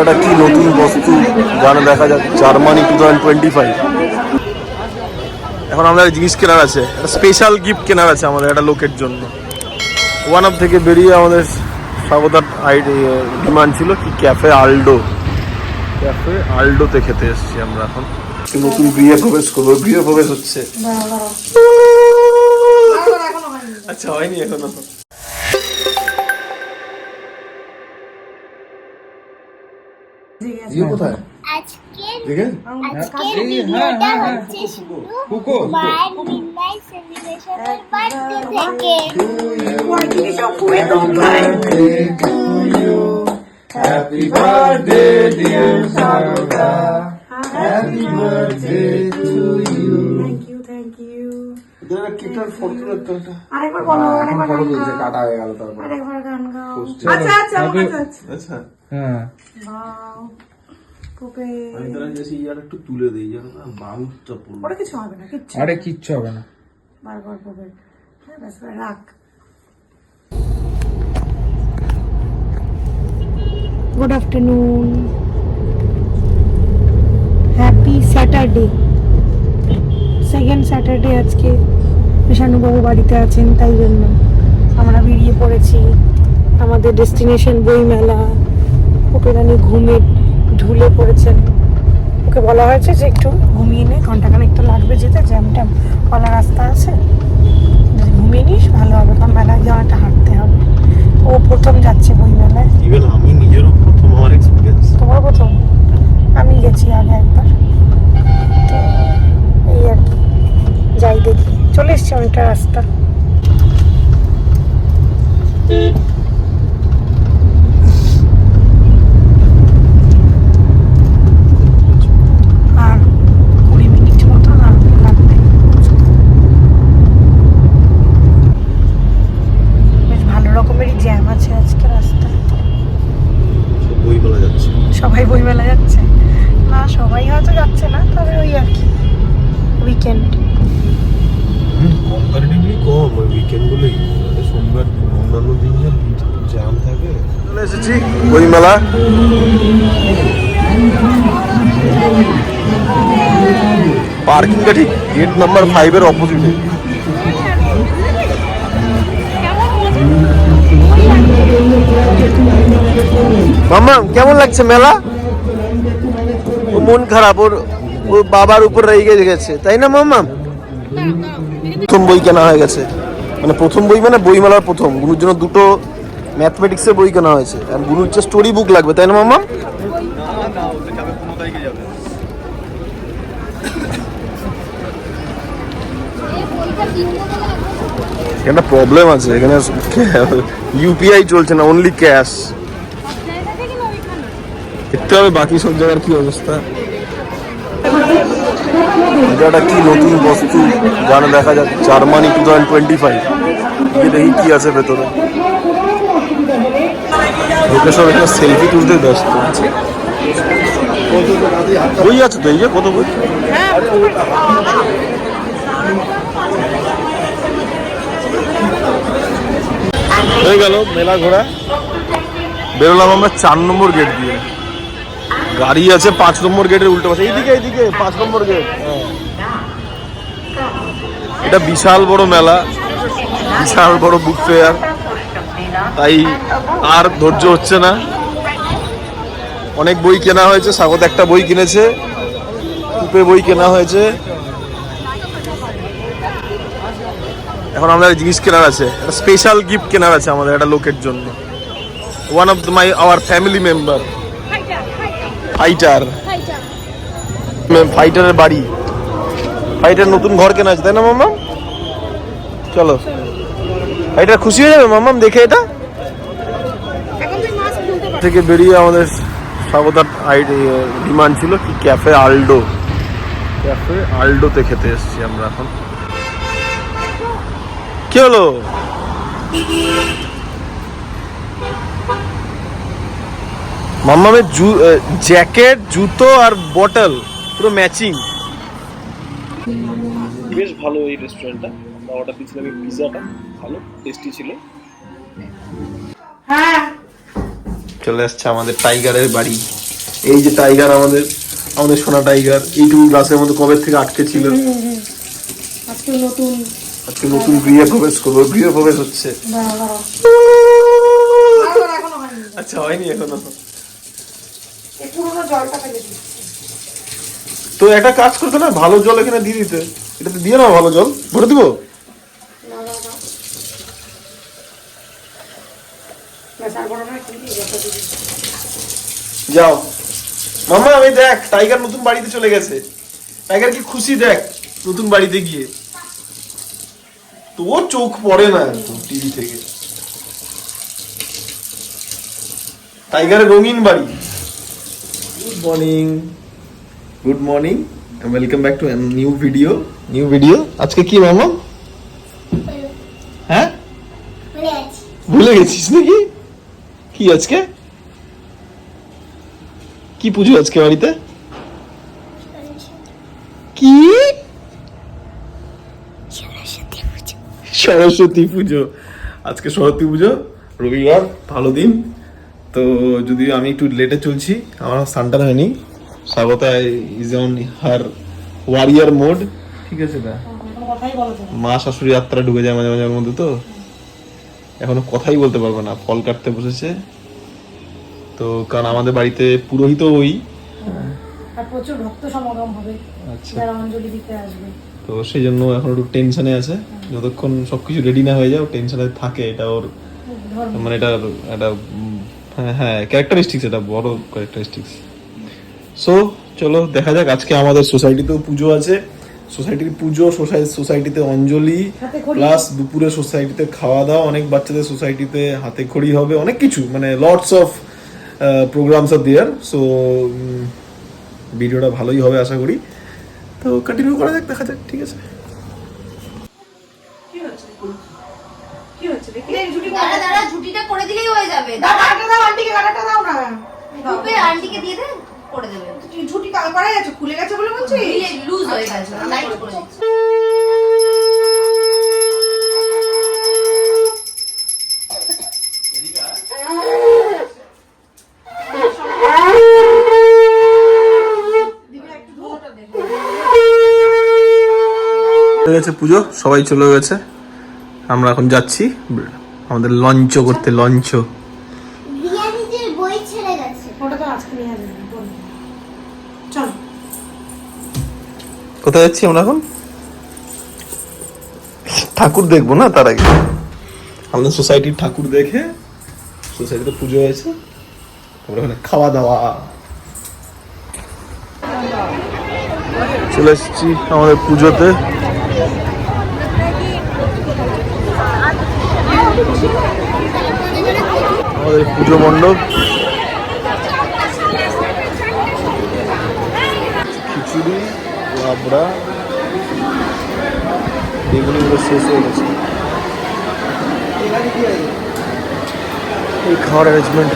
এটা কি নতুন বস্তু জানা দেখা যাচ্ছে, জার্মানি 2025। এখন আমাদের জিনিস কেনার আছে, একটা স্পেশাল গিফট কেনার আছে আমাদের একটা লোকের জন্য। ওয়ান আপ থেকে বেরিয়ে আমাদের স্বাগতার ডিমান্ড ছিল কি ক্যাফে আলডোতে খেতে এসেছি আমরা। এখন নতুন গৃহে প্রবেশ করবো, গৃহে প্রবেশ হচ্ছে। আচ্ছা হয়নি এখনো। কোথায় আজকের ভিডিওটা হচ্ছে শুধু মায়ের মিডনাইট সেলিব্রেশনের বার্থডে থেকে। Happy birthday dear Sagata, happy birthday to you. Thank you. এদের কেকটার ফটো একটা আরেকবার বলো, আরেকবার ফটো দিয়েছে, কাটা হয়ে গেল তারপর আরেকবার গান গাও। আচ্ছা আচ্ছা আচ্ছা হ্যাঁ বাও কোপে আমি তারা যেছি ইয়ার একটু তুলে দেই যেন বাউটা পড়ে। ওটা কিছু হবে না, কিচ্ছু আরে কিচ্ছু হবে না, বারবার কোপে হ্যাঁ বাস রাখ। Good afternoon, happy Saturday, second Saturday আজকে। বিশানুবাবু বাড়িতে আছেন, তাই জন্য আমরা বেরিয়ে পড়েছি আমাদের ডেস্টিনেশন বইমেলা। ওকে রানি ঘুমে ঢুলে পড়েছেন, ওকে বলা হয়েছে যে একটু ঘুমিয়ে নে, ঘন্টাখানেক তো লাগবে যেতে, জ্যাম ট্যাম পালা রাস্তা আছে, যদি ঘুমিয়ে নিস ভালো হবে, কারণ মেলায় যাওয়াটা হাঁটতে হবে। ও প্রথম যাচ্ছে বইমেলায়। ইভেন আমি নিজেরও প্রথম আমার এক্সপিরিয়েন্স। তোমার প্রথম? আমি গেছি আগে একবার, তো এই আর কি, যাই দেখি। চলে এসছি অনেকটা রাস্তা। আর 20 মিনিট মতো লাগবে। বেশ ভালো রকমেরই জ্যাম আছে আজকে রাস্তায়। বইমেলা যাচ্ছে, সবাই বইমেলা যাচ্ছে না, সবাই হয়তো যাচ্ছে না, তবে ওই আর কি উইকেন্ড। কম্পারেটিভলি কম ওই উইকেন্ডগুলোই, সোমবার অন্যান্য দিন জ্যাম থাকে। চলে এসেছি বইমেলা। পার্কিংটা ঠিক গেট নাম্বার 5 এর অপোজিটে। মাম্মা কেমন লাগছে মেলা? ও মন খারাপ, ওর বাবার উপর রেগে গেছে, তাই না মাম্মা? প্রথম বই কেনা হয়ে গেছে, মানে প্রথম বই মানে বইমেলার প্রথম। গুনুর জন্য দুটো ম্যাথমেটিক্সের বই কেনা হয়েছে, আর গুনুর হচ্ছে স্টোরি বুক লাগবে, তাই না মাম্মা? এখানে প্রবলেম আছে, এখানে ইউপিআই চলছে না, অনলি ক্যাশ। দেখতে হবে বাকি সব জায়গার কি অবস্থা। এটা কি নতুন বস্তু জানা দেখা যাচ্ছে, জার্মানি 2025। দেখি কি আছে ভেতরে। লোকে সব এখানে সেলফি তুলতে ব্যস্ত। বই আছে তো, এই যে কত বই। হয়ে গেল মেলা ঘোরা, বেরোলাম আমরা 4 নম্বর গেট দিয়ে। গাড়ি আছে 5 নম্বর গেটের উল্টো পাশে, এইদিকে এইদিকে 5 নম্বর গেট। এটা বিশাল বড় মেলা, বিশাল বড় বুক ফেয়ার, তাই আর ধৈর্য হচ্ছে না। অনেক বই কেনা হয়েছে, স্বাগত একটা বই কিনেছে, কুপে বই কেনা হয়েছে। এখন আমাদের জিনিস কেনার আছে, একটা স্পেশাল গিফট কেনার আছে আমাদের একটা লোকের জন্য। One of our family member, ফাইটারের বাড়ি, ফাইটার নতুন ঘর কেনা আছে, তাই না মাম্মা? চলো, ফাইটার খুশি হয়ে যাবে মাম্মাম দেখে। এটা থেকে বেরিয়ে আমাদের স্বাগতার ডিমান্ড ছিল কি ক্যাফে আলডোতে খেতে এসেছি আমরা। এখন কি হলো? মাম্মামের জ্যাকেট, জুতো আর বটল পুরো ম্যাচিং। বেশ ভালো এই রেস্টুরেন্টটা, আমরা অর্ডার দিয়েছিলাম এই পিজাটা, ভালো টেস্টি ছিল। হ্যাঁ চলে আসছে আমাদের টাইগারের বাড়ি। এই যে টাইগার, আমাদের আমাদের সোনা টাইগার, এইটুকু গ্লাসের মধ্যে কবে থেকে আটকে ছিল। আজকে নতুন গৃহ প্রবেশ করবো, গৃহ প্রবেশ হচ্ছে। আচ্ছা হয়নি এখনো। তো একটা কাজ করতে না, ভালো জল এখানে দিয়ে দিতে, এটাতে দিয়ে না ভালো জল ভরে দিব। যাও মামা, আমি দেখ টাইগার নতুন বাড়িতে চলে গেছে। টাইগার কি খুশি দেখ নতুন বাড়িতে গিয়ে, তোর চোখ পড়ে না টিভি থেকে। টাইগারের রঙিন বাড়ি। Good morning welcome back to new video. আজকে কি মামা? হ্যাঁ ভুলে গেছিস নাকি? কি আজকে কি পুজো আজকে বাড়িতে? কি সরস্বতী পুজো? আজকে সরস্বতী পুজো, রবিবার, ভালো দিন। তো যদি আমি একটু লেটে চলছি, আমার সানটান হয়নি। Swagata is on her warrior mode, ঠিক আছে না? মা শাশুড়ি যাত্রা ঢুকে যায় মাঝে মাঝে মধ্যে, তো এখনো কথাই বলতে পারবে না, ফল কাটতে বসেছে। তো কারণ আমাদের বাড়িতে পুরোহিত ওই, আর প্রচুর ভক্ত সমাগম হবে, আচ্ছা, যারা অঞ্জলি দিতে আসবে। তো সেই জন্য এখন একটু টেনশনে আছে। যতক্ষণ সবকিছু রেডি না হয়ে যায় টেনশনে থাকে। এটা ওর মানে এটা একটা হ্যাঁ ক্যারেক্টারিস্টিক্স, এটা বড় ক্যারেক্টারিস্টিক্স। সো চলো দেখা যাক। আজকে আমাদের সোসাইটিতেও পুজো আছে, সোসাইটির পুজো, সোসাইটিতে অঞ্জলি, প্লাস দুপুরে সোসাইটিতে খাওয়া দাওয়া, অনেক বাচ্চাদের সোসাইটিতে হাতে খড়ি হবে, অনেক কিছু, মানে lots of programs are there. So ভিডিওটা ভালোই হবে আশা করি। তো কন্টিনিউ করা যাক, দেখা যাক, ঠিক আছে। দাঁড়া ঝুটিটা করে দিলেই হয়ে যাবে। গাড়াটা দাও না, আন্টিকে দিয়ে দে, করে দেবে। ঝুটি করা গেছে, খুলে গেছে বলে বলছি, লুজ হয়ে গেছে, লাইট করে দিচ্ছি। গেছে পুজো, সবাই চলে গেছে, আমরা এখন যাচ্ছি আমাদের লঞ্চ করতে। লঞ্চ কোথায় যাচ্ছি আমরা এখন? ঠাকুর দেখবো না, তার আগে আমাদের সোসাইটির ঠাকুর দেখে, সোসাইটিতে পুজো হয়েছে, আমরা ওখানে খাওয়া দাওয়া। চলে এসেছি আমাদের পুজোতে। আমাদের পুজো মণ্ডপ, খিচুড়ি, লাবড়া, এগুলো শেষ হয়ে গেছে। এই খাওয়ার অ্যারেঞ্জমেন্ট